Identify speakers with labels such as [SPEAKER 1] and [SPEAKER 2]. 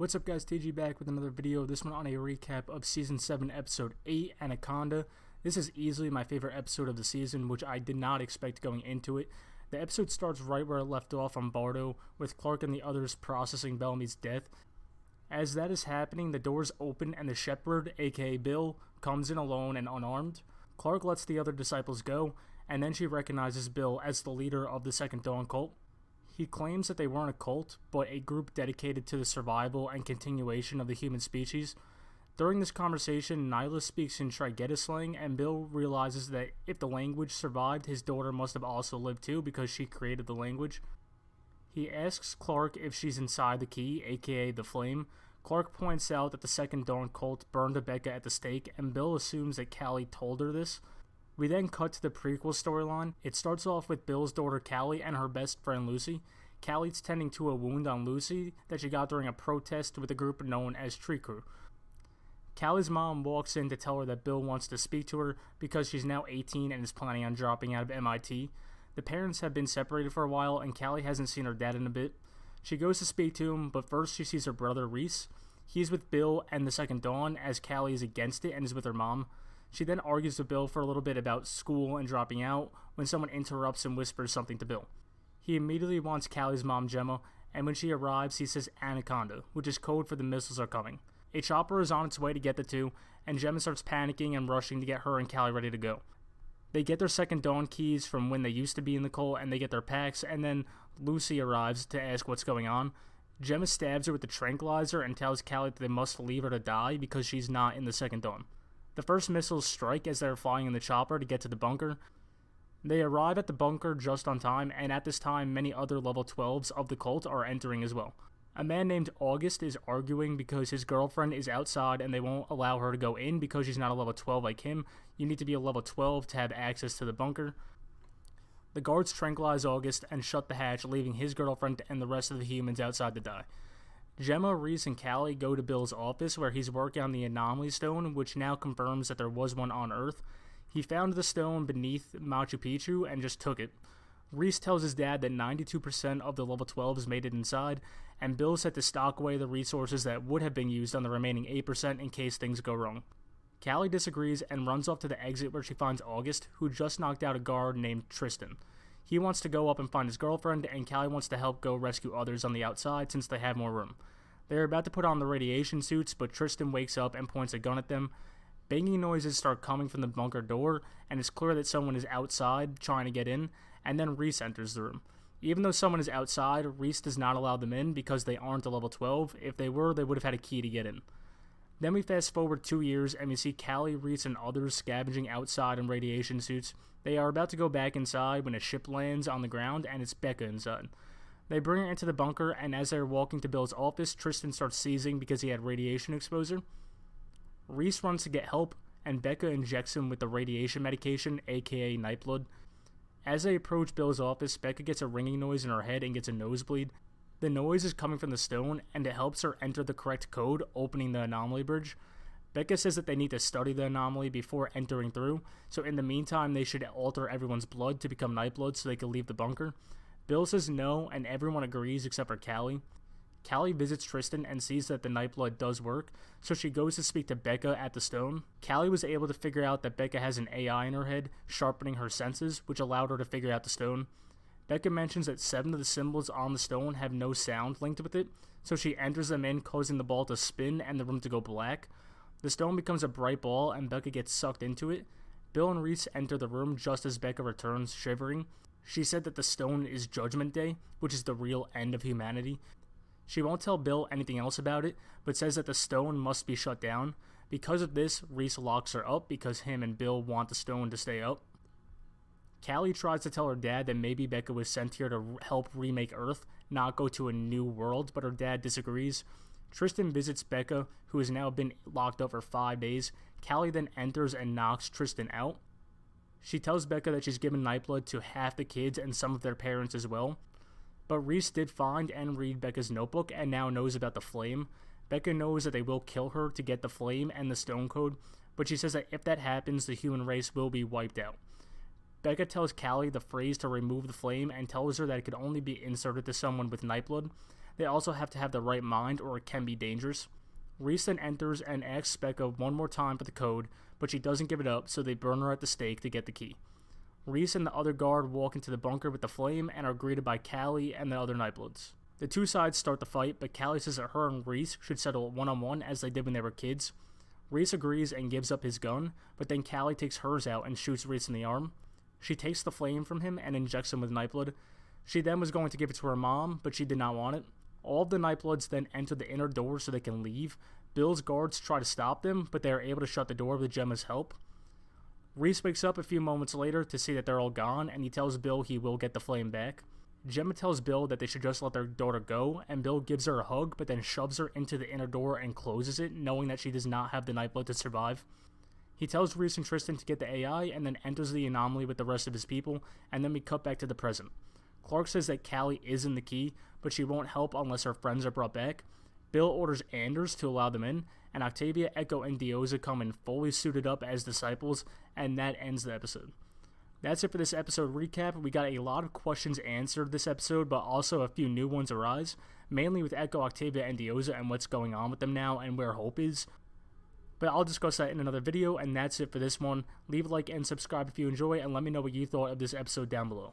[SPEAKER 1] What's up guys, TG back with another video, this one on a recap of Season 7 Episode 8, Anaconda. This is easily my favorite episode of the season, which I did not expect going into it. The episode starts right where it left off on Bardo, with Clark and the others processing Bellamy's death. As that is happening, the doors open and the shepherd, aka Bill, comes in alone and unarmed. Clark lets the other disciples go, and then she recognizes Bill as the leader of the Second Dawn cult. He claims that they weren't a cult, but a group dedicated to the survival and continuation of the human species. During this conversation, Nyla speaks in Trigeta slang, and Bill realizes that if the language survived, his daughter must have also lived too because she created the language. He asks Clark if she's inside the key, aka the flame. Clark points out that the Second Dawn cult burned Rebecca at the stake, and Bill assumes that Callie told her this. We then cut to the prequel storyline. It starts off with Bill's daughter Callie and her best friend Lucy. Callie's tending to a wound on Lucy that she got during a protest with a group known as Tree Crew. Callie's mom walks in to tell her that Bill wants to speak to her because she's now 18 and is planning on dropping out of MIT. The parents have been separated for a while and Callie hasn't seen her dad in a bit. She goes to speak to him, but first she sees her brother Reese. He's with Bill and the Second Dawn as Callie is against it and is with her mom. She then argues with Bill for a little bit about school and dropping out when someone interrupts and whispers something to Bill. He immediately wants Callie's mom Gemma, and when she arrives he says Anaconda, which is code for the missiles are coming. A chopper is on its way to get the two, and Gemma starts panicking and rushing to get her and Callie ready to go. They get their Second Dawn keys from when they used to be in the cult, and they get their packs, and then Lucy arrives to ask what's going on. Gemma stabs her with the tranquilizer and tells Callie that they must leave her to die because she's not in the Second Dawn. The first missiles strike as they're flying in the chopper to get to the bunker. They arrive at the bunker just on time, and at this time many other level 12s of the cult are entering as well. A man named August is arguing because his girlfriend is outside and they won't allow her to go in because she's not a level 12 like him. You need to be a level 12 to have access to the bunker. The guards tranquilize August and shut the hatch, leaving his girlfriend and the rest of the humans outside to die. Gemma, Reese, and Callie go to Bill's office where he's working on the anomaly stone, which now confirms that there was one on Earth. He found the stone beneath Machu Picchu and just took it. Reese tells his dad that 92% of the level 12s made it inside, and Bill set to stock away the resources that would have been used on the remaining 8% in case things go wrong. Callie disagrees and runs off to the exit where she finds August, who just knocked out a guard named Tristan. He wants to go up and find his girlfriend, and Callie wants to help go rescue others on the outside since they have more room. They are about to put on the radiation suits, but Tristan wakes up and points a gun at them. Banging noises start coming from the bunker door, and it's clear that someone is outside trying to get in, and then Reese enters the room. Even though someone is outside, Reese does not allow them in because they aren't a level 12. If they were, they would have had a key to get in. Then we fast forward 2 years and we see Callie, Reese, and others scavenging outside in radiation suits. They are about to go back inside when a ship lands on the ground and it's Becca inside. They bring her into the bunker, and as they're walking to Bill's office, Tristan starts seizing because he had radiation exposure. Reese runs to get help, and Becca injects him with the radiation medication, aka Nightblood. As they approach Bill's office, Becca gets a ringing noise in her head and gets a nosebleed. The noise is coming from the stone, and it helps her enter the correct code, opening the anomaly bridge. Becca says that they need to study the anomaly before entering through, so in the meantime they should alter everyone's blood to become Nightblood so they can leave the bunker. Bill says no, and everyone agrees except for Callie. Callie visits Tristan and sees that the Nightblood does work, so she goes to speak to Becca at the stone. Callie was able to figure out that Becca has an AI in her head, sharpening her senses, which allowed her to figure out the stone. Becca mentions that 7 of the symbols on the stone have no sound linked with it, so she enters them in, causing the ball to spin and the room to go black. The stone becomes a bright ball and Becca gets sucked into it. Bill and Reese enter the room just as Becca returns, shivering. She said that the stone is Judgment Day, which is the real end of humanity. She won't tell Bill anything else about it, but says that the stone must be shut down. Because of this, Reese locks her up because him and Bill want the stone to stay up. Callie tries to tell her dad that maybe Becca was sent here to help remake Earth, not go to a new world, but her dad disagrees. Tristan visits Becca, who has now been locked up for 5 days. Callie then enters and knocks Tristan out. She tells Becca that she's given Nightblood to half the kids and some of their parents as well. But Reese did find and read Becca's notebook and now knows about the flame. Becca knows that they will kill her to get the flame and the stone code, but she says that if that happens, the human race will be wiped out. Becca tells Callie the phrase to remove the flame and tells her that it could only be inserted to someone with Nightblood. They also have to have the right mind or it can be dangerous. Reese then enters and asks Becca one more time for the code, but she doesn't give it up, so they burn her at the stake to get the key. Reese and the other guard walk into the bunker with the flame and are greeted by Callie and the other Nightbloods. The two sides start the fight, but Callie says that her and Reese should settle one-on-one as they did when they were kids. Reese agrees and gives up his gun, but then Callie takes hers out and shoots Reese in the arm. She takes the flame from him and injects him with Nightblood. She then was going to give it to her mom, but she did not want it. All of the Nightbloods then enter the inner door so they can leave. Bill's guards try to stop them, but they are able to shut the door with Gemma's help. Reese wakes up a few moments later to see that they're all gone, and he tells Bill he will get the flame back. Gemma tells Bill that they should just let their daughter go, and Bill gives her a hug, but then shoves her into the inner door and closes it, knowing that she does not have the Nightblood to survive. He tells Reese and Tristan to get the AI, and then enters the anomaly with the rest of his people, and then we cut back to the present. Clark says that Callie is in the key, but she won't help unless her friends are brought back. Bill orders Anders to allow them in, and Octavia, Echo, and Dioza come in fully suited up as disciples, and that ends the episode. That's it for this episode recap. We got a lot of questions answered this episode, but also a few new ones arise, mainly with Echo, Octavia, and Dioza and what's going on with them now and where Hope is. But I'll discuss that in another video, and that's it for this one. Leave a like and subscribe if you enjoy, and let me know what you thought of this episode down below.